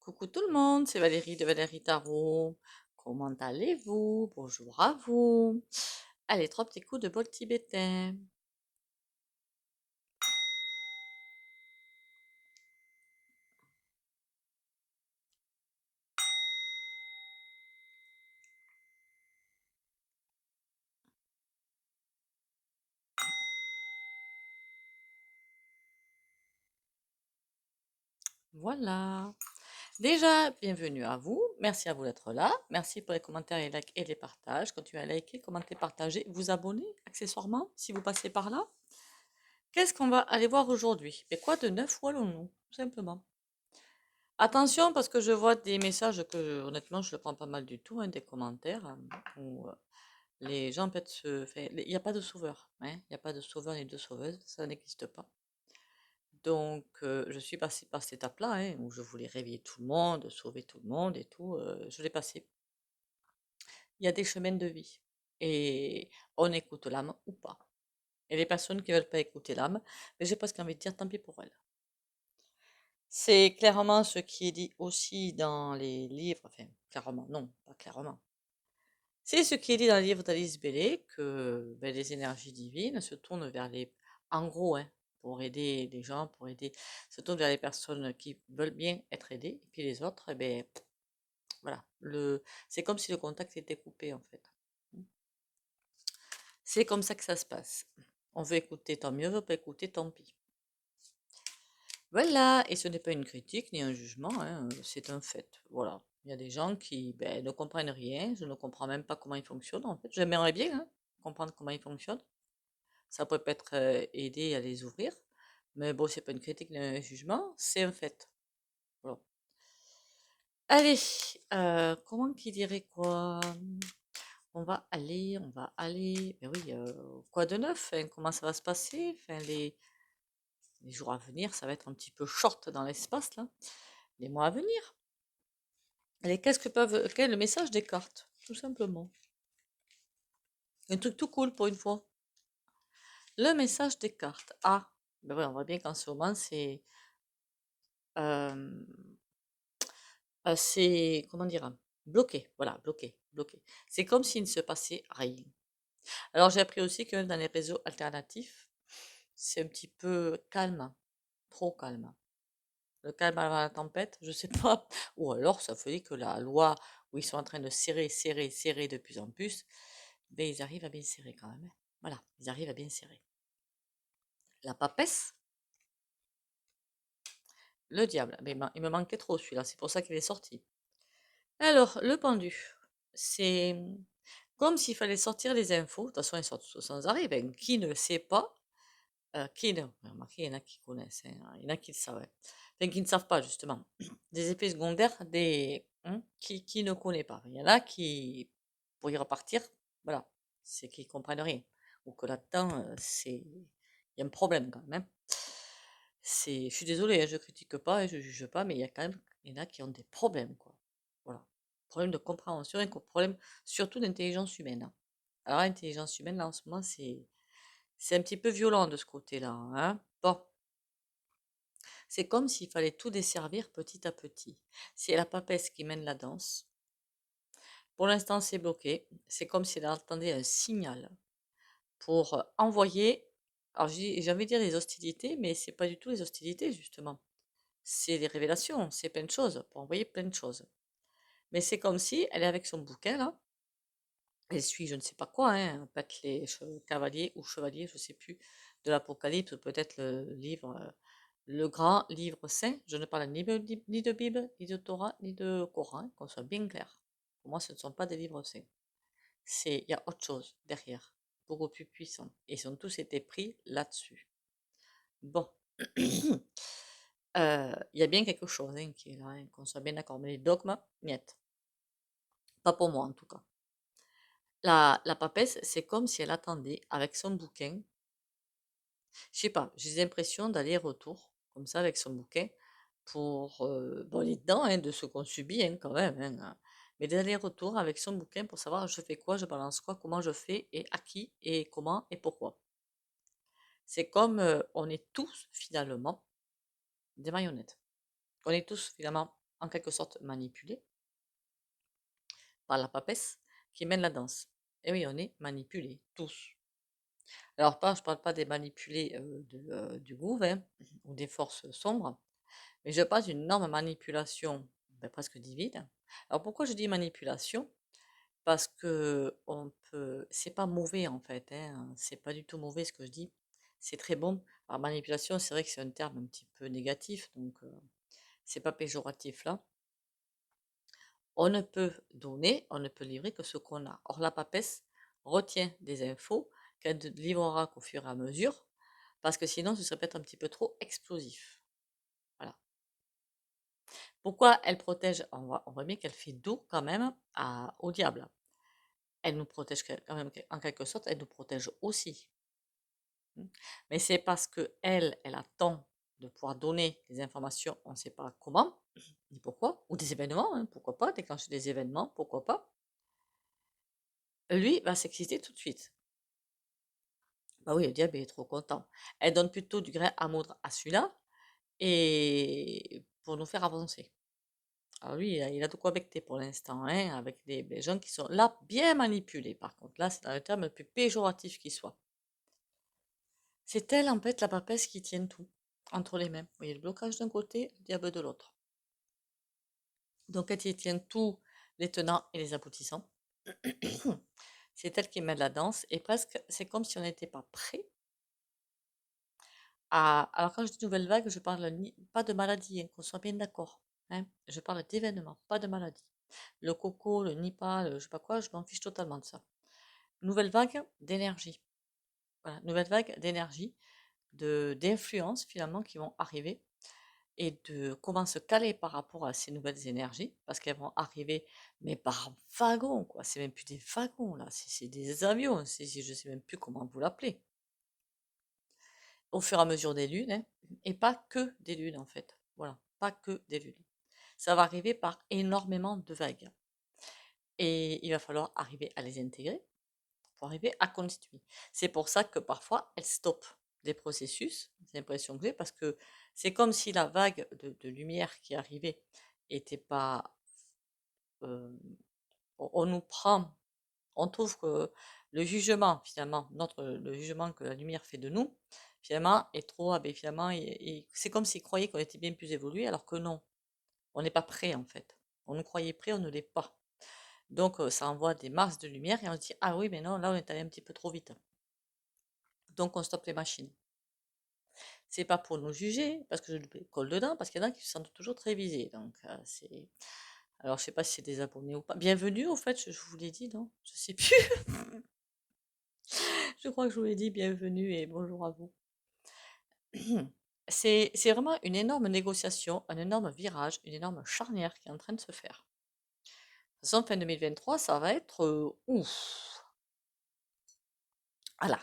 Coucou tout le monde, c'est Valérie de Valérie Tarot. Comment allez-vous? Bonjour à vous. Allez, trois petits coups de bol tibétain. Voilà. Déjà, bienvenue à vous. Merci à vous d'être là. Merci pour les commentaires et, et les partages. Continuez à liker, commenter, partager, vous abonner accessoirement si vous passez par là. Qu'est-ce qu'on va aller voir aujourd'hui? Mais quoi de neuf, ou allons-nous? Tout simplement. Attention parce que je vois des messages que honnêtement je le prends pas mal du tout, hein, des commentaires où les gens peut-être il n'y a pas de sauveur, hein, il n'y a pas de sauveur ni de sauveuse, ça n'existe pas. Donc je suis passée par cette étape-là, hein, où je voulais réveiller tout le monde, sauver tout le monde et tout, je l'ai passé. Il y a des chemins de vie et on écoute l'âme ou pas. Et les personnes qui veulent pas écouter l'âme, mais j'ai presque envie de dire tant pis pour elles. C'est clairement ce qui est dit aussi dans les livres, enfin, clairement, non, pas clairement. C'est ce qui est dit dans le livre d'Alice Bailey, que ben, les énergies divines se tournent vers les... En gros, hein, pour aider les gens, se tournent vers les personnes qui veulent bien être aidées, et puis les autres, eh ben, voilà. C'est comme si le contact était coupé, en fait. C'est comme ça que ça se passe. On veut écouter, tant mieux, on veut pas écouter, tant pis. Voilà, et ce n'est pas une critique ni un jugement, hein, c'est un fait. Voilà. Il y a des gens qui ben, ne comprennent rien, je ne comprends même pas comment ils fonctionnent en fait. J'aimerais bien hein, comprendre comment ils fonctionnent. Ça peut peut-être aider à les ouvrir, mais bon, c'est pas une critique ni un jugement, c'est un fait. Voilà. Allez, comment qui dirait quoi? On va aller. Ben oui, quoi de neuf? Hein, comment ça va se passer? Enfin, les jours à venir, ça va être un petit peu short dans l'espace là. Les mois à venir. Et quel est le message des cartes, tout simplement. Un truc tout cool pour une fois. Le message des cartes. Ah, ben ouais, on voit bien qu'en ce moment, euh, c'est, comment dire, bloqué. Voilà, bloqué, bloqué. C'est comme s'il ne se passait rien. Alors j'ai appris aussi que même dans les réseaux alternatifs, c'est un petit peu calme, trop calme. Le calme avant la tempête, je sais pas. Ou alors ça veut dire que la loi où ils sont en train de serrer, serrer, serrer de plus en plus, ben ils arrivent à bien serrer quand même, hein. Voilà, ils arrivent à bien serrer. La papesse, le diable. Mais il me manquait trop celui-là, c'est pour ça qu'il est sorti. Alors, le pendu, c'est comme s'il fallait sortir les infos. De toute façon, ils sortent sans arrêt. Ben, qui ne sait pas, qui ne... Remarquez, il y en a qui connaissent, hein, il y en a qui le savent, hein. Enfin, qui ne savent pas, justement. Des effets secondaires, qui ne connaît pas. Il y en a qui, pour y repartir, voilà, c'est qu'ils comprennent rien. Ou que là-dedans, il y a un problème quand même, hein. Je suis désolée, hein, je critique pas et je juge pas, mais il y a quand même, il y en a qui ont des problèmes, quoi. Voilà. Problème de compréhension et problème surtout d'intelligence humaine, hein. Alors, l'intelligence humaine, là, en ce moment, c'est un petit peu violent de ce côté-là, hein. Bon, c'est comme s'il fallait tout desservir petit à petit. C'est la papesse qui mène la danse. Pour l'instant, c'est bloqué. C'est comme si elle attendait un signal pour envoyer. Alors, j'ai envie de dire les hostilités, mais c'est pas du tout les hostilités, justement. C'est les révélations, c'est plein de choses, pour envoyer plein de choses. Mais c'est comme si elle est avec son bouquin, là. Elle suit je ne sais pas quoi, hein, peut-être les cavaliers ou chevaliers, je sais plus, de l'Apocalypse, ou peut-être le livre, le grand livre saint. Je ne parle ni de Bible, ni de Torah, ni de Coran, hein, qu'on soit bien clair. Pour moi, ce ne sont pas des livres saints. Il y a autre chose derrière, beaucoup plus puissant. Et ils ont tous été pris là-dessus. Bon. Il y a bien quelque chose hein, qui est là, hein, qu'on soit bien d'accord. Mais les dogmes, niet. Pas pour moi en tout cas. La papesse, c'est comme si elle attendait avec son bouquin. Je sais pas, j'ai l'impression d'aller-retour, comme ça, avec son bouquin, pour, bon, les dedans, hein, de ce qu'on subit, hein, quand même, hein, mais d'aller-retour avec son bouquin pour savoir je fais quoi, je balance quoi, comment je fais, et à qui, et comment, et pourquoi. C'est comme on est tous, finalement, des marionnettes. On est tous, finalement, en quelque sorte manipulé par la papesse qui mène la danse. Et oui, on est manipulés, tous. Alors pas, je parle pas des manipulés du groove, hein, ou des forces sombres, mais je parle d'une énorme manipulation, presque divine. Alors pourquoi je dis manipulation? Parce que c'est pas mauvais en fait, hein, c'est pas du tout mauvais ce que je dis, c'est très bon. Alors manipulation, c'est vrai que c'est un terme un petit peu négatif, donc c'est pas péjoratif là. On ne peut donner, on ne peut livrer que ce qu'on a. Or la papesse retient des infos qu'elle ne livrera qu'au fur et à mesure, parce que sinon ce serait peut-être un petit peu trop explosif. Voilà. Pourquoi elle protège? On voit bien qu'elle fait dos quand même au diable. Elle nous protège quand même, en quelque sorte, elle nous protège aussi. Mais c'est parce que elle attend de pouvoir donner des informations, on ne sait pas comment, ni pourquoi, ou des événements, hein, pourquoi pas, déclencher des événements, pourquoi pas. Lui va s'exciter tout de suite. Bah oui, le diable est trop content. Elle donne plutôt du grain à moudre à celui-là, et pour nous faire avancer. Alors lui, il a de quoi becquer pour l'instant, hein, avec des gens qui sont là, bien manipulés. Par contre, là, c'est dans le terme le plus péjoratif qui soit. C'est elle, en fait, la papesse qui tient tout entre les mains. Vous voyez, le blocage d'un côté, le diable de l'autre. Donc, elle tient tous les tenants et les aboutissants. C'est elle qui mène la danse, et presque, c'est comme si on n'était pas prêt à. Alors, quand je dis nouvelle vague, je parle pas de maladie, hein, qu'on soit bien d'accord, hein. Je parle d'événements, pas de maladie. Le coco, le Nipah, le je sais pas quoi, je m'en fiche totalement de ça. Nouvelle vague d'énergie. Voilà, nouvelle vague d'énergie, d'influences finalement qui vont arriver, et de comment se caler par rapport à ces nouvelles énergies, parce qu'elles vont arriver, mais par wagons, quoi. C'est même plus des wagons, là, c'est des avions, je sais même plus comment vous l'appeler. Au fur et à mesure des lunes, hein, et pas que des lunes, en fait. Voilà, pas que des lunes. Ça va arriver par énormément de vagues. Et il va falloir arriver à les intégrer pour arriver à constituer. C'est pour ça que parfois, elles stoppent des processus, c'est l'impression que j'ai, parce que c'est comme si la vague de lumière qui arrivait était pas. euh, on nous prend, on trouve que le jugement, finalement, le jugement que la lumière fait de nous, finalement, est trop. Finalement, c'est comme s'ils croyaient qu'on était bien plus évolué, alors que non, on n'est pas prêt en fait. On nous croyait prêt, on ne l'est pas. Donc, ça envoie des masses de lumière et on se dit, ah oui, mais non, là, on est allé un petit peu trop vite. Donc, on stoppe les machines. C'est pas pour nous juger, parce que je lui colle dedans, parce qu'il y en a qui se sentent toujours très visés. Donc, c'est. Alors, je sais pas si c'est des abonnés ou pas. Bienvenue, au fait, je vous l'ai dit, non? Je sais plus. Je crois que je vous l'ai dit, bienvenue et bonjour à vous. C'est vraiment une énorme négociation, un énorme virage, une énorme charnière qui est en train de se faire. De toute façon, fin 2023, ça va être ouf. Voilà,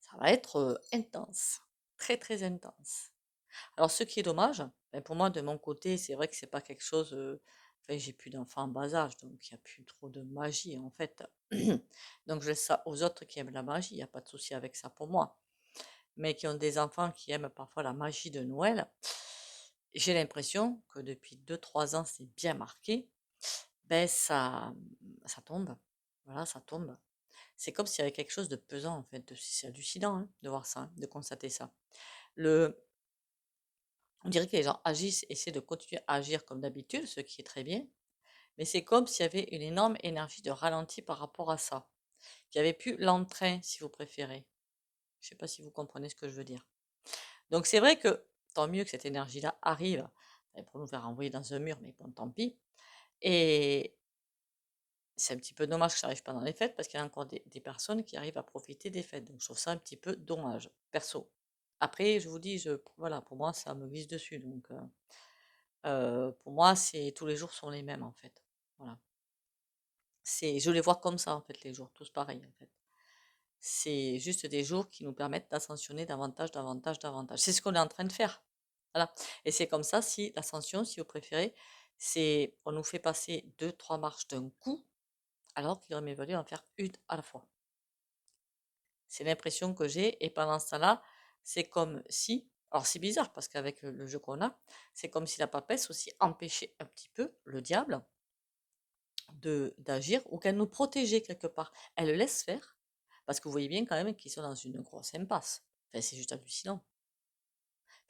ça va être intense, très très intense. Alors, ce qui est dommage, pour moi, de mon côté, c'est vrai que c'est pas quelque chose. Enfin, j'ai plus d'enfants en bas âge, donc il n'y a plus trop de magie en fait. Donc, je laisse ça aux autres qui aiment la magie, il n'y a pas de souci avec ça pour moi. Mais qui ont des enfants qui aiment parfois la magie de Noël, j'ai l'impression que depuis 2 3 ans, c'est bien marqué, ça tombe. Voilà, ça tombe. C'est comme s'il y avait quelque chose de pesant en fait. C'est hallucinant, hein, de voir ça, hein, de constater ça. Le, On dirait que les gens agissent, essaient de continuer à agir comme d'habitude, ce qui est très bien, mais c'est comme s'il y avait une énorme énergie de ralenti par rapport à ça. Il n'y avait plus l'entrain, si vous préférez. Je ne sais pas si vous comprenez ce que je veux dire. Donc c'est vrai que tant mieux que cette énergie-là arrive, pour nous faire envoyer dans un mur, mais bon, tant pis. Et c'est un petit peu dommage que ça n'arrive pas dans les fêtes, parce qu'il y a encore des personnes qui arrivent à profiter des fêtes. Donc je trouve ça un petit peu dommage, perso. Après, je vous dis, voilà, pour moi, ça me glisse dessus. Donc, pour moi, tous les jours sont les mêmes en fait. Voilà. Je les vois comme ça en fait, les jours, tous pareils en fait. C'est juste des jours qui nous permettent d'ascensionner davantage, davantage, davantage. C'est ce qu'on est en train de faire. Voilà. Et c'est comme ça, si l'ascension, si vous préférez, on nous fait passer 2 3 marches d'un coup, alors qu'il aurait mieux valu en faire une à la fois. C'est l'impression que j'ai, et pendant ce temps-là, c'est comme si Alors c'est bizarre parce qu'avec le jeu qu'on a, c'est comme si la papesse aussi empêchait un petit peu le diable de d'agir ou qu'elle nous protégeait quelque part. Elle le laisse faire parce que vous voyez bien quand même qu'ils sont dans une grosse impasse. Enfin, c'est juste hallucinant.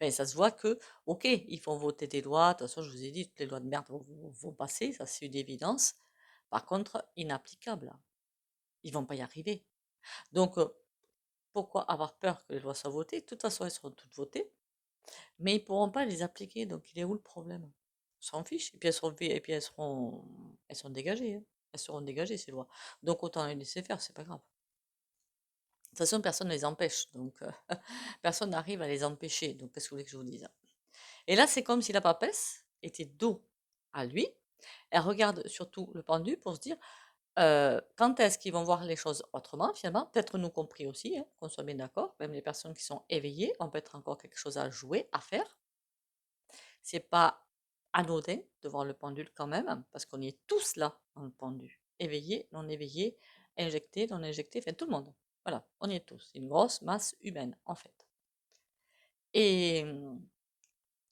Enfin, ça se voit que, ok, ils font voter des lois. De toute façon, je vous ai dit, toutes les lois de merde vont passer, ça c'est une évidence. Par contre, inapplicables. Ils vont pas y arriver. Donc, pourquoi avoir peur que les lois soient votées? De toute façon, elles seront toutes votées, mais ils pourront pas les appliquer. Donc, il est où le problème? On s'en fiche. Et puis, elles seront dégagées, hein. Elles seront dégagées, ces lois. Donc, autant les laisser faire, c'est pas grave. De toute façon, personne ne les empêche. Donc, personne n'arrive à les empêcher. Donc, qu'est-ce que vous voulez que je vous dise? Et là, c'est comme si la papesse était dos à lui. Elle regarde surtout le pendu pour se dire quand est-ce qu'ils vont voir les choses autrement, finalement, peut-être nous compris aussi, hein, qu'on soit bien d'accord, même les personnes qui sont éveillées ont peut-être encore quelque chose à jouer, à faire. C'est pas anodin de voir le pendule quand même, parce qu'on y est tous là dans le pendu. Éveillés, non éveillés, injectés, non injectés, enfin tout le monde. Voilà, on y est tous. C'est une grosse masse humaine, en fait. Et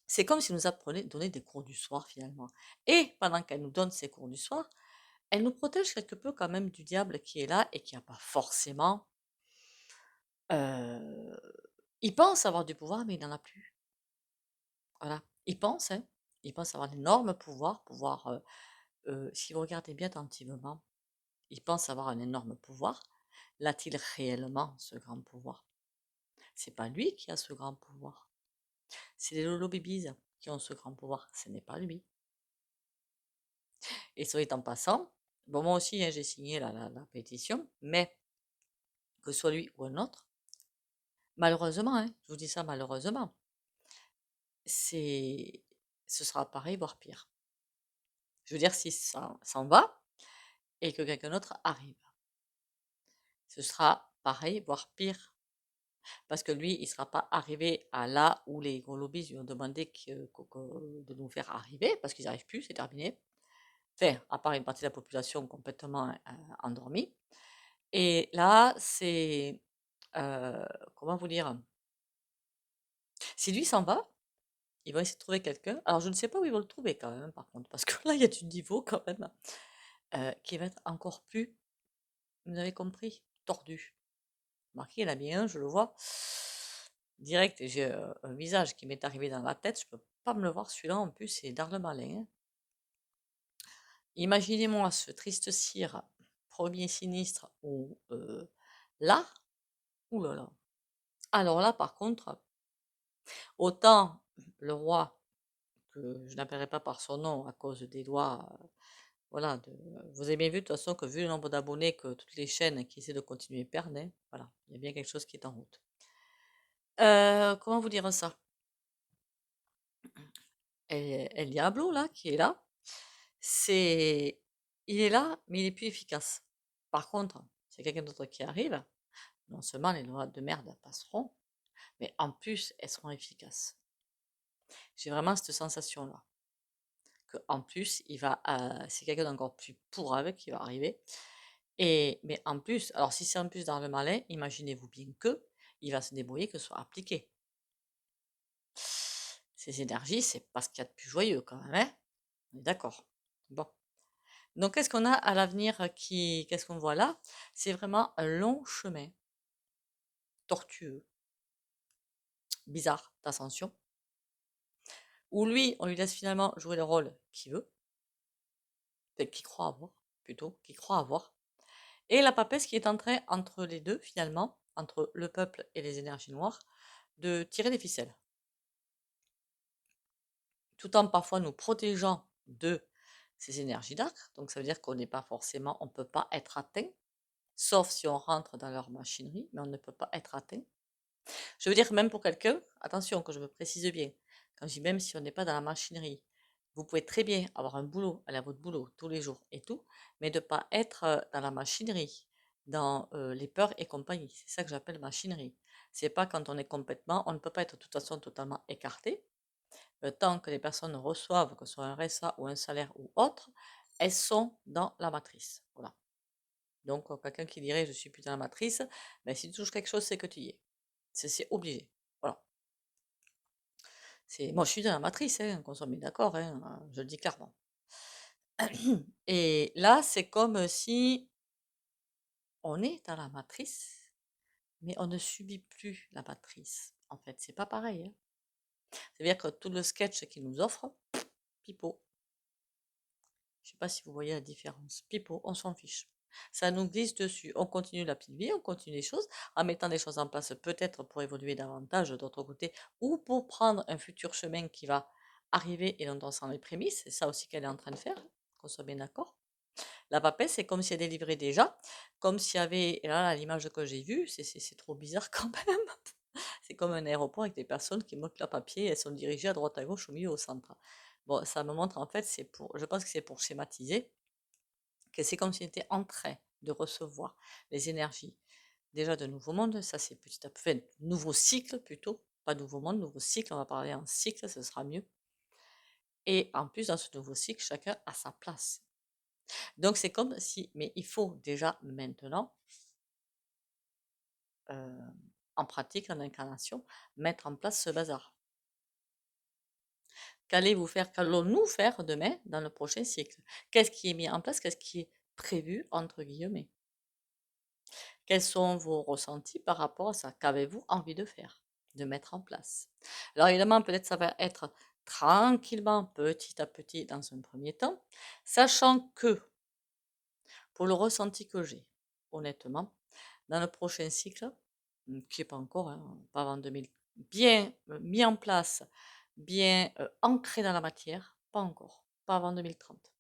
c'est comme si nous apprenait, donnait des cours du soir, finalement. Et pendant qu'elle nous donne ces cours du soir, elle nous protège quelque peu quand même du diable qui est là et qui n'a pas forcément. euh, il pense avoir du pouvoir, mais il n'en a plus. Voilà. Il pense, hein. Il pense avoir d'énormes pouvoirs, si vous regardez bien attentivement, il pense avoir un énorme pouvoir. L'a-t-il réellement ce grand pouvoir? C'est pas lui qui a ce grand pouvoir. C'est les Lolo Babies qui ont ce grand pouvoir. Ce n'est pas lui. Et soit dit en passant, bon, moi aussi, hein, j'ai signé la pétition, mais que ce soit lui ou un autre, malheureusement, hein, je vous dis ça malheureusement, c'est, ce sera pareil, voire pire. Je veux dire, si ça s'en va et que quelqu'un d'autre arrive, ce sera pareil, voire pire. Parce que lui, il ne sera pas arrivé à là où les gros lobbies lui ont demandé de nous faire arriver, parce qu'ils n'y arrivent plus, c'est terminé. Enfin, à part une partie de la population complètement endormie. Et là, c'est... comment vous dire? Si lui s'en va, ils vont essayer de trouver quelqu'un. Alors, je ne sais pas où ils vont le trouver quand même, par contre, parce que là, il y a du niveau quand même, qui va être encore plus, vous avez compris, tordu. Marqué, il y en a bien un, je le vois. Direct, et j'ai un visage qui m'est arrivé dans la tête, je peux pas me le voir, celui-là en plus, c'est Darle Malin, hein. Imaginez-moi ce triste cire, premier sinistre, ou là, ouh là là. Alors là, par contre, autant le roi, que je n'appellerai pas par son nom à cause des lois, voilà, vous avez bien vu de toute façon que vu le nombre d'abonnés que toutes les chaînes qui essaient de continuer perdent, hein, voilà, il y a bien quelque chose qui est en route. Comment vous dire ça? El Diablo, là, qui est là, c'est il est là, mais il est plus efficace. Par contre, c'est quelqu'un d'autre qui arrive, non seulement les lois de merde passeront, mais en plus, elles seront efficaces. J'ai vraiment cette sensation-là. En plus, c'est quelqu'un d'encore plus pourrave qui va arriver. Mais en plus, alors si c'est en plus dans le malin, imaginez-vous bien que il va se débrouiller que ce soit appliqué. Ces énergies, c'est pas ce qu'il y a de plus joyeux quand même, hein? On est d'accord. Bon. Donc, qu'est-ce qu'on a à l'avenir qu'est-ce qu'on voit là? C'est vraiment un long chemin tortueux, bizarre d'ascension, où lui, on lui laisse finalement jouer le rôle qu'il veut, qu'il croit avoir, plutôt, qu'il croit avoir. Et la papesse qui est en train, entre les deux, finalement, entre le peuple et les énergies noires, de tirer les ficelles, tout en parfois nous protégeant de ces énergies dark. Donc, ça veut dire qu'on n'est pas forcément, on ne peut pas être atteint, sauf si on rentre dans leur machinerie, mais on ne peut pas être atteint. Je veux dire, même pour quelqu'un, attention que je me précise bien, quand je dis même si on n'est pas dans la machinerie, vous pouvez très bien avoir un boulot, aller à votre boulot tous les jours et tout, mais de ne pas être dans la machinerie, dans les peurs et compagnie. C'est ça que j'appelle machinerie. C'est pas quand on est complètement, on ne peut pas être de toute façon totalement écarté. Tant que les personnes reçoivent, que ce soit un RSA ou un salaire ou autre, elles sont dans la matrice. Voilà. Donc, quelqu'un qui dirait je suis plus dans la matrice, ben, si tu touches quelque chose, c'est que tu y es. C'est obligé. Voilà. Moi, je suis dans la matrice, hein, qu'on soit bien d'accord, hein, je le dis clairement. Et là, c'est comme si on est dans la matrice, mais on ne subit plus la matrice. En fait, c'est pas pareil, hein. C'est-à-dire que tout le sketch qu'ils nous offrent, pipeau. Je sais pas si vous voyez la différence. Pipeau, on s'en fiche. Ça nous glisse dessus. On continue la petite vie, on continue les choses, en mettant des choses en place peut-être pour évoluer davantage d'autre côté, ou pour prendre un futur chemin qui va arriver et dont on sent les prémices. C'est ça aussi qu'elle est en train de faire, qu'on soit bien d'accord. La papesse, c'est comme si elle délivrait déjà, comme s'il y avait, et là, l'image que j'ai vue, c'est trop bizarre quand même. C'est comme un aéroport avec des personnes qui montent leur papier, elles sont dirigées à droite, à gauche, au milieu, au centre. Bon, ça me montre en fait, je pense que c'est pour schématiser, que c'est comme si on était en train de recevoir les énergies déjà de nouveau monde, ça c'est petit à petit, nouveau cycle plutôt, pas nouveau monde, nouveau cycle, on va parler en cycle, ce sera mieux. Et en plus, dans ce nouveau cycle, chacun a sa place. Donc c'est comme si, mais il faut déjà maintenant, en pratique, en incarnation, mettre en place ce bazar. Qu'allons-nous faire demain dans le prochain cycle? Qu'est-ce qui est mis en place? Qu'est-ce qui est prévu, entre guillemets? Quels sont vos ressentis par rapport à ça? Qu'avez-vous envie de faire, de mettre en place? Alors évidemment, peut-être ça va être tranquillement, petit à petit, dans un premier temps, sachant que, pour le ressenti que j'ai, honnêtement, dans le prochain cycle, qui n'est pas encore, hein, pas avant 2000, bien mis en place, bien ancré dans la matière, pas encore, pas avant 2030.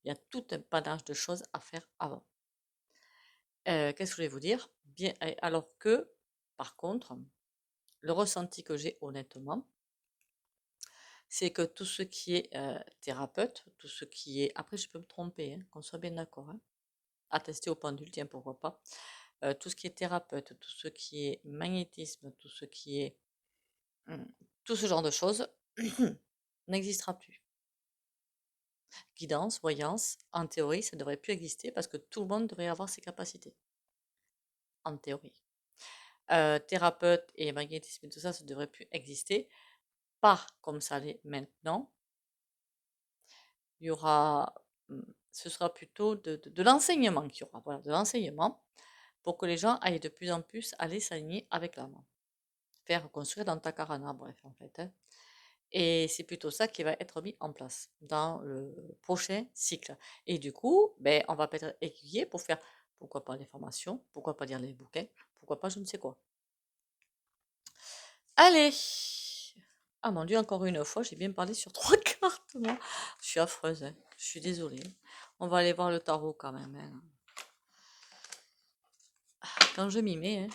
Il y a tout un panache de choses à faire avant. Qu'est-ce que je voulais vous dire? Bien, alors que, par contre, le ressenti que j'ai honnêtement, c'est que tout ce qui est thérapeute, tout ce qui est, après je peux me tromper, hein, qu'on soit bien d'accord, hein, attester au pendule, tiens, pourquoi pas, tout ce qui est thérapeute, tout ce qui est magnétisme, tout ce qui est tout ce genre de choses n'existera plus. Guidance, voyance, en théorie, ça ne devrait plus exister parce que tout le monde devrait avoir ces capacités, en théorie. Thérapeute et magnétisme et tout ça, ça ne devrait plus exister. Pas comme ça l'est maintenant. Il y aura, ce sera plutôt de l'enseignement qu'il y aura, voilà, de l'enseignement, pour que les gens aillent de plus en plus aller s'aligner avec l'âme. Faire construire dans ta karana, bref, en fait, hein. Et c'est plutôt ça qui va être mis en place dans le prochain cycle. Et du coup, ben, on va être aiguillé pour faire, pourquoi pas les formations, pourquoi pas lire les bouquins, pourquoi pas je ne sais quoi. Allez! Ah mon Dieu, encore une fois, j'ai bien parlé sur 3 cartes, moi. Je suis affreuse, hein. Je suis désolée. On va aller voir le tarot quand même, hein. Quand je m'y mets, hein.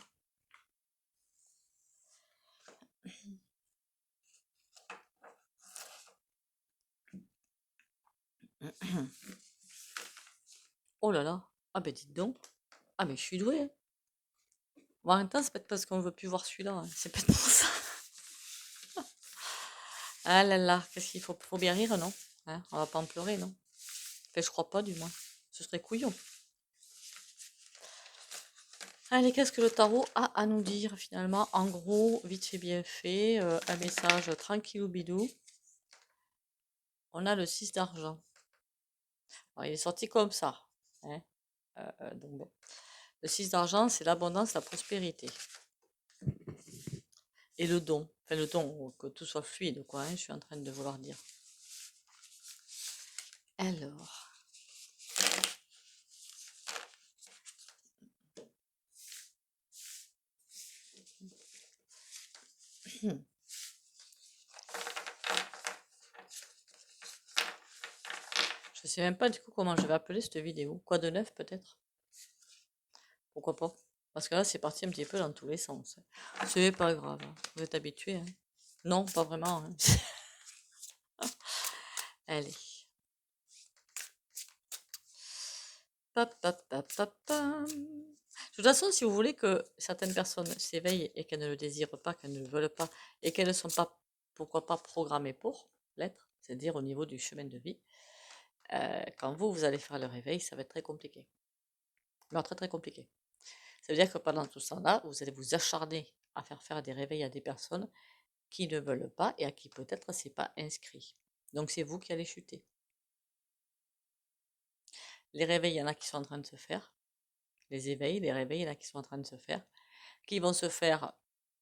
Oh là là. Ah ben dites donc. Ah mais je suis douée, hein. Bon, en même temps, c'est peut-être parce qu'on veut plus voir celui-là, hein. C'est peut-être pour ça. Ah là là, qu'est-ce qu'il faut? Faut bien rire, non? Hein, on va pas en pleurer, non? Enfin, je crois pas, du moins. Ce serait couillon. Allez, qu'est-ce que le tarot a à nous dire finalement? En gros, vite fait, bien fait, un message tranquillou bidou. On a le 6 d'argent. Alors, il est sorti comme ça, hein. Donc bon. Le 6 d'argent, c'est l'abondance, la prospérité. Et le don. Enfin, le don, que tout soit fluide, quoi, hein, je suis en train de vouloir dire. Alors. Je sais même pas du coup comment je vais appeler cette vidéo. Quoi de neuf peut-être? Pourquoi pas? Parce que là, c'est parti un petit peu dans tous les sens. C'est pas grave, hein. Vous êtes habitués, hein? Non, pas vraiment, hein. Allez. De toute façon, si vous voulez que certaines personnes s'éveillent et qu'elles ne le désirent pas, qu'elles ne le veulent pas, et qu'elles ne sont pas, pourquoi pas, programmées pour l'être, c'est-à-dire au niveau du chemin de vie, quand vous allez faire le réveil, ça va être très compliqué. Alors, très très compliqué. Ça veut dire que pendant tout ce temps-là, vous allez vous acharner à faire des réveils à des personnes qui ne veulent pas et à qui peut-être c'est pas inscrit. Donc c'est vous qui allez chuter. Les réveils, il y en a qui sont en train de se faire. Les éveils, les réveils, il y en a qui sont en train de se faire. Qui vont se faire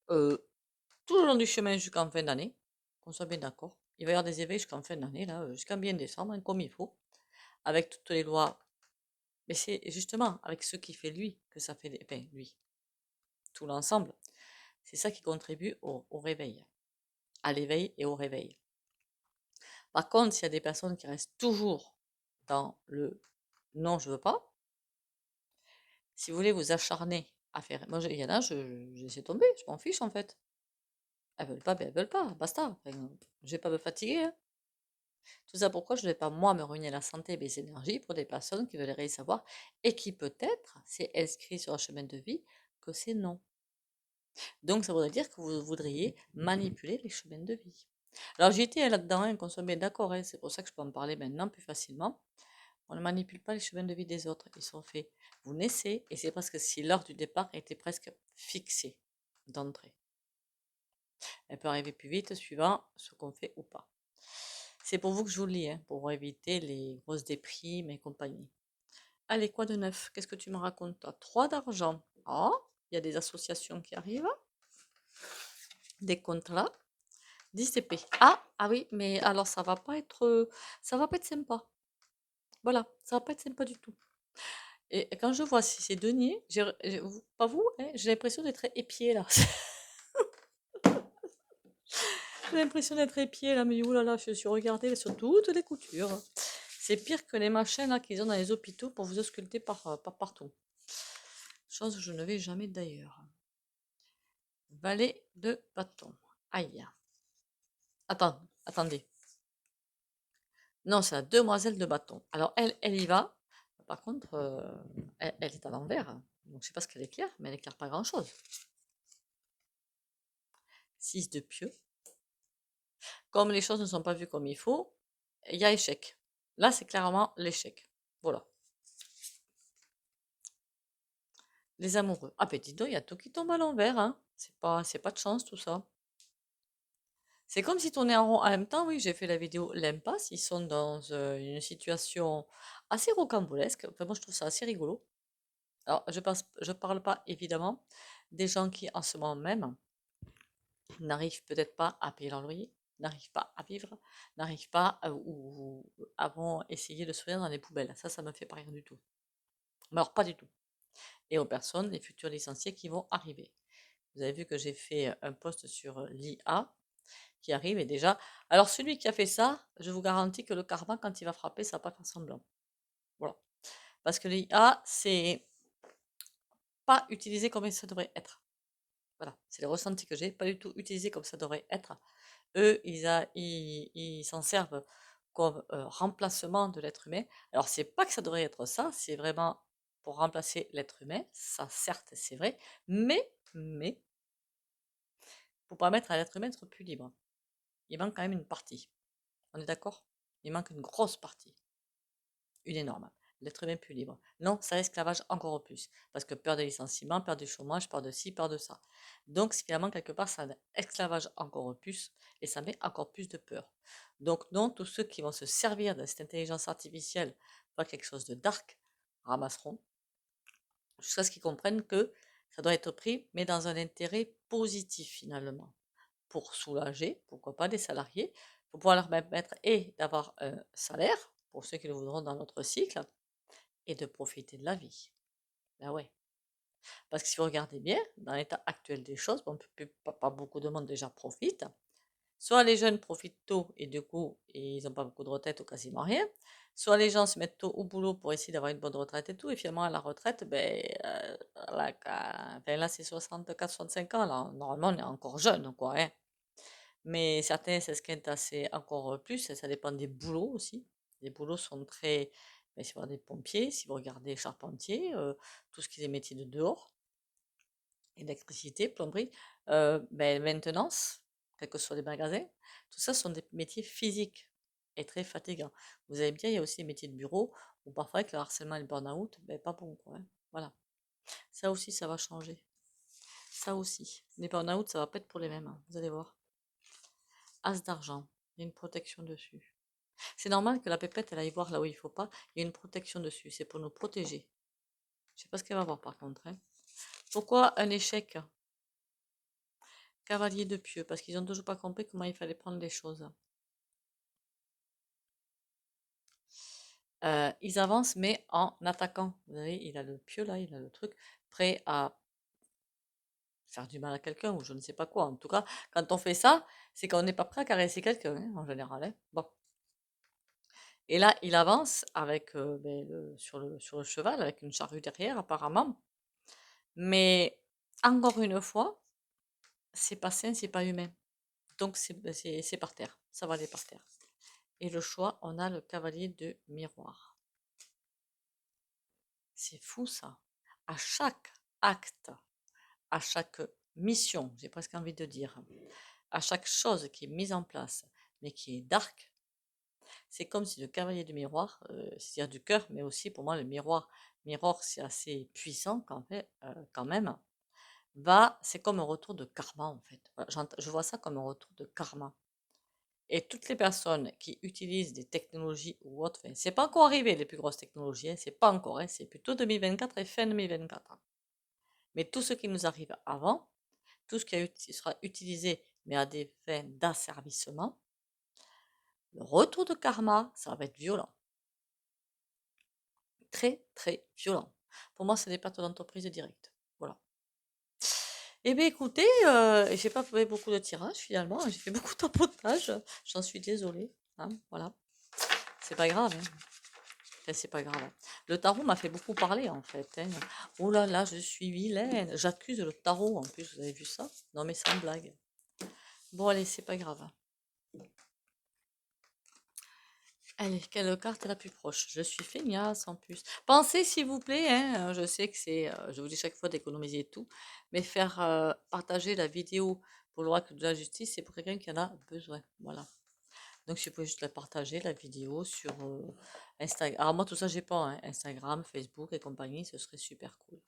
tout le long du chemin jusqu'en fin d'année. Qu'on soit bien d'accord. Il va y avoir des éveils jusqu'en fin d'année, là, jusqu'en bien décembre, hein, comme il faut. Avec toutes les lois. Mais c'est justement avec ce qui fait lui que ça fait. Enfin, lui. Tout l'ensemble. C'est ça qui contribue au réveil. À l'éveil et au réveil. Par contre, s'il y a des personnes qui restent toujours dans le non, je veux pas, si vous voulez vous acharner à faire. Moi, il y en a, je laisse tomber, je m'en fiche en fait. Elles veulent pas, ben elles veulent pas, basta. Enfin, je vais pas me fatiguer, hein. Tout ça pourquoi je ne vais pas moi me ruiner la santé et mes énergies pour des personnes qui veulent rien savoir et qui peut-être c'est inscrit sur un chemin de vie que c'est non. Donc ça voudrait dire que vous voudriez manipuler les chemins de vie. Alors j'y étais là-dedans, hein, qu'on soit bien d'accord, hein, c'est pour ça que je peux en parler maintenant plus facilement. On ne manipule pas les chemins de vie des autres, ils sont faits. Vous naissez et c'est parce que si l'heure du départ était presque fixée d'entrée. Elle peut arriver plus vite suivant ce qu'on fait ou pas. C'est pour vous que je vous le lis, hein, pour éviter les grosses déprimes et compagnie. Allez, quoi de neuf? Qu'est-ce que tu me racontes, toi? 3 d'argent. Oh, il y a des associations qui arrivent, des contrats. 10 CP. Ah oui, mais alors ça va pas être sympa. Voilà, ça va pas être sympa du tout. Et quand je vois ces deniers, pas vous, hein, j'ai l'impression d'être épié là. J'ai l'impression d'être épié là, mais oulala, je suis regardée sur toutes les coutures. C'est pire que les machins là qu'ils ont dans les hôpitaux pour vous ausculter par partout. Chose que je ne vais jamais d'ailleurs. Valet de bâton. Aïe. Attendez. Non, c'est la demoiselle de bâton. Alors elle y va. Par contre, elle est à l'envers. Donc je sais pas ce qu'elle éclaire, mais elle éclaire pas grand-chose. 6 de pieux. Comme les choses ne sont pas vues comme il faut, il y a échec. Là, c'est clairement l'échec. Voilà. Les amoureux. Ah, ben dis donc, il y a tout qui tombe à l'envers, hein. C'est pas de chance, tout ça. C'est comme si tournait en rond. En même temps, oui, j'ai fait la vidéo L'impasse. Ils sont dans une situation assez rocambolesque. Enfin, moi, je trouve ça assez rigolo. Alors, je parle pas, évidemment, des gens qui, en ce moment même, n'arrivent peut-être pas à payer leur loyer, n'arrivent pas à vivre, n'arrivent pas ou vont essayer de se dans les poubelles. Ça me fait pas rire du tout. Mais alors, pas du tout. Et aux personnes, les futurs licenciés qui vont arriver. Vous avez vu que j'ai fait un post sur l'IA qui arrive et déjà. Alors, celui qui a fait ça, je vous garantis que le karma, quand il va frapper, ça va pas faire semblant. Voilà. Parce que l'IA, c'est pas utilisé comme ça devrait être. Voilà, c'est le ressenti que j'ai, pas du tout utilisé comme ça devrait être. Eux, ils s'en servent comme remplacement de l'être humain. Alors, c'est pas que ça devrait être ça, c'est vraiment pour remplacer l'être humain. Ça, certes, c'est vrai, mais, pour permettre à l'être humain d'être plus libre. Il manque quand même une partie. On est d'accord? Il manque une grosse partie. Une énorme. L'être humain plus libre. Non, ça esclavage encore plus. Parce que peur de licenciement, peur du chômage, peur de ci, peur de ça. Donc, finalement, quelque part, ça esclavage encore plus et ça met encore plus de peur. Donc, non, tous ceux qui vont se servir de cette intelligence artificielle pour quelque chose de dark ramasseront jusqu'à ce qu'ils comprennent que ça doit être pris, mais dans un intérêt positif finalement. Pour soulager, pourquoi pas, des salariés, pour pouvoir leur permettre et d'avoir un salaire, pour ceux qui le voudront dans notre cycle, et de profiter de la vie. Ben ouais. Parce que si vous regardez bien, dans l'état actuel des choses, bon, pas beaucoup de monde déjà profite. Soit les jeunes profitent tôt et du coup, ils n'ont pas beaucoup de retraite ou quasiment rien. Soit les gens se mettent tôt au boulot pour essayer d'avoir une bonne retraite et tout. Et finalement, à la retraite, ben, là, c'est 64, 65 ans. Là. Normalement, on est encore jeune, quoi. Hein. Mais certains s'esquintent assez encore plus. Ça dépend des boulots aussi. Les boulots sont très. Ben, si vous regardez pompiers, si vous regardez charpentier, tout ce qui est métiers de dehors, électricité, plomberie, maintenance, quels que soient les magasins, tout ça sont des métiers physiques et très fatigants. Vous avez bien, il y a aussi les métiers de bureau où parfois avec le harcèlement et le burn-out, ben, pas bon quoi. Hein. Voilà. Ça aussi, ça va changer. Ça aussi. Les burn-out, ça va pas être pour les mêmes, hein, vous allez voir. As d'argent. Il y a une protection dessus. C'est normal que la pépette, elle aille voir là où il faut pas. Il y a une protection dessus. C'est pour nous protéger. Je sais pas ce qu'elle va voir par contre, hein. Pourquoi un échec? Cavalier de pieux. Parce qu'ils ont toujours pas compris comment il fallait prendre les choses. Ils avancent, mais en attaquant. Vous voyez, il a le pieu là, il a le truc, prêt à faire du mal à quelqu'un ou je ne sais pas quoi. En tout cas, quand on fait ça, c'est qu'on n'est pas prêt à caresser quelqu'un, hein, en général, hein. Bon. Et là, il avance avec, ben, sur le cheval, avec une charrue derrière, apparemment. Mais encore une fois, c'est pas sain, c'est pas humain. Donc, ben, c'est par terre. Ça va aller par terre. Et le choix, on a le cavalier de miroir. C'est fou ça. À chaque acte, à chaque mission, j'ai presque envie de dire, à chaque chose qui est mise en place, mais qui est dark, c'est comme si le cavalier du miroir, c'est-à-dire du cœur, mais aussi pour moi le miroir c'est assez puissant quand même, c'est comme un retour de karma en fait. Voilà, je vois ça comme un retour de karma. Et toutes les personnes qui utilisent des technologies ou autres, enfin, c'est pas encore arrivé les plus grosses technologies, hein, c'est pas encore, hein, c'est plutôt 2024 et fin 2024, hein. Mais tout ce qui nous arrive avant, tout ce qui sera utilisé, mais à des fins d'asservissement, le retour de karma, ça va être violent. Très, très violent. Pour moi, c'est des pertes d'entreprise directes. Voilà. Eh bien, écoutez, j'ai pas fait beaucoup de tirages finalement. J'ai fait beaucoup de tapotage. J'en suis désolée, hein, voilà. C'est pas grave, hein. Enfin, c'est pas grave. Le tarot m'a fait beaucoup parler en fait, hein. Oh là là, je suis vilaine. J'accuse le tarot en plus. Vous avez vu ça? Non, mais sans blague. Bon, allez, c'est pas grave. Allez, quelle carte est la plus proche? Je suis feignasse en plus. Pensez s'il vous plaît, hein, je sais que je vous dis chaque fois d'économiser tout, mais faire partager la vidéo pour l'oracle de la justice, c'est pour quelqu'un qui en a besoin. Voilà. Donc si vous pouvez juste la partager, la vidéo sur Instagram. Alors moi tout ça j'ai pas, hein, Instagram, Facebook et compagnie, ce serait super cool.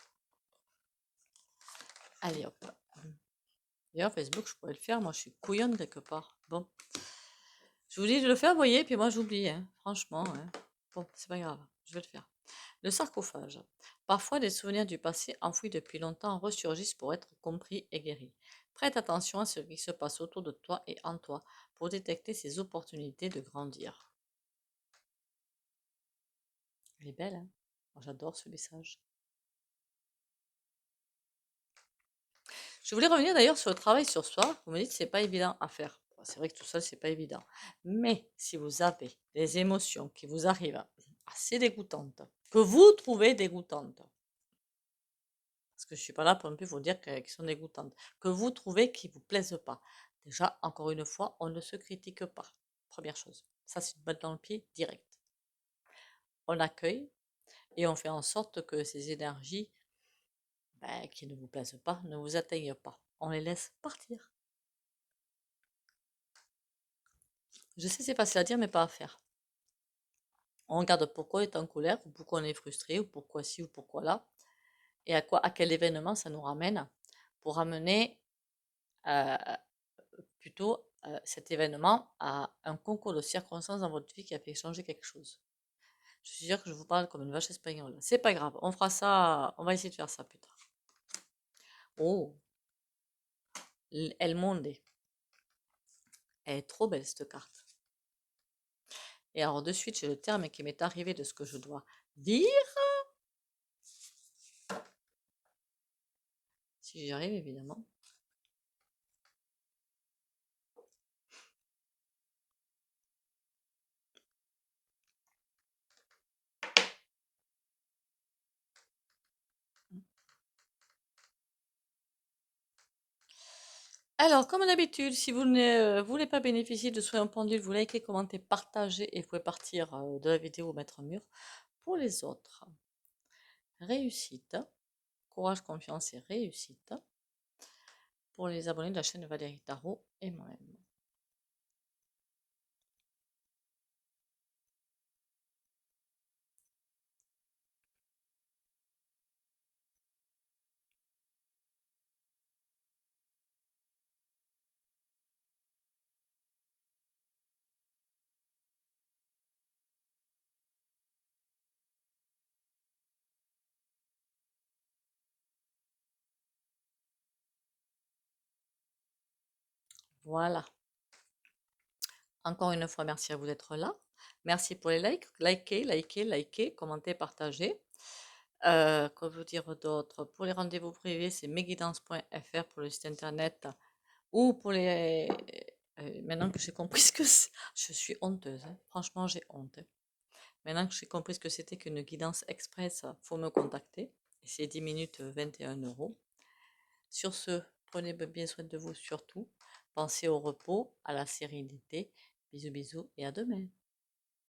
Allez hop. D'ailleurs Facebook je pourrais le faire, moi je suis couillonne quelque part. Bon. Je vous dis de le faire, vous voyez, puis moi j'oublie, hein, franchement, hein. Bon, c'est pas grave, je vais le faire. Le sarcophage. Parfois, des souvenirs du passé enfouis depuis longtemps ressurgissent pour être compris et guéris. Prête attention à ce qui se passe autour de toi et en toi pour détecter ces opportunités de grandir. Elle est belle, hein? Moi, j'adore ce message. Je voulais revenir d'ailleurs sur le travail sur soi. Vous me dites que c'est pas évident à faire. Bon, c'est vrai que tout seul, c'est pas évident. Mais si vous avez des émotions qui vous arrivent assez dégoûtantes, que vous trouvez dégoûtantes, parce que je suis pas là pour non plus vous dire qu'elles sont dégoûtantes, que vous trouvez qui vous plaisent pas. Déjà, encore une fois, on ne se critique pas. Première chose. Ça, c'est une balle dans le pied direct. On accueille et on fait en sorte que ces énergies qui ne vous plaisent pas ne vous atteignent pas. On les laisse partir. Je sais, c'est facile à dire, mais pas à faire. On regarde pourquoi on est en colère, ou pourquoi on est frustré, ou pourquoi ci, ou pourquoi là, et à quel événement ça nous ramène, pour ramener euh, plutôt cet événement à un concours de circonstances dans votre vie qui a fait changer quelque chose. Je suis sûre que je vous parle comme une vache espagnole. C'est pas grave, on fera ça, on va essayer de faire ça plus tard. Oh, El Monde. Elle est trop belle cette carte. Et alors de suite, j'ai le terme qui m'est arrivé de ce que je dois dire. Si j'y arrive, évidemment. Alors, comme d'habitude, si vous ne voulez pas bénéficier de soins en pendule, vous likez, commentez, partagez et vous pouvez partir de la vidéo ou mettre un mur. Pour les autres, réussite, courage, confiance et réussite. Pour les abonnés de la chaîne Valérie Tarot et moi-même. Voilà. Encore une fois, merci à vous d'être là. Merci pour les likes. Likez, commentez, partagez. Quoi vous dire d'autre? Pour les rendez-vous privés, c'est mesguidances.fr pour le site internet ou pour les. Maintenant que j'ai compris ce que c'est, je suis honteuse, hein. Franchement, j'ai honte, hein. Maintenant que j'ai compris ce que c'était qu'une guidance express, faut me contacter. Et c'est 10 minutes, 21 euros. Sur ce, prenez bien soin de vous surtout. Pensez au repos, à la sérénité. Bisous, bisous et à demain.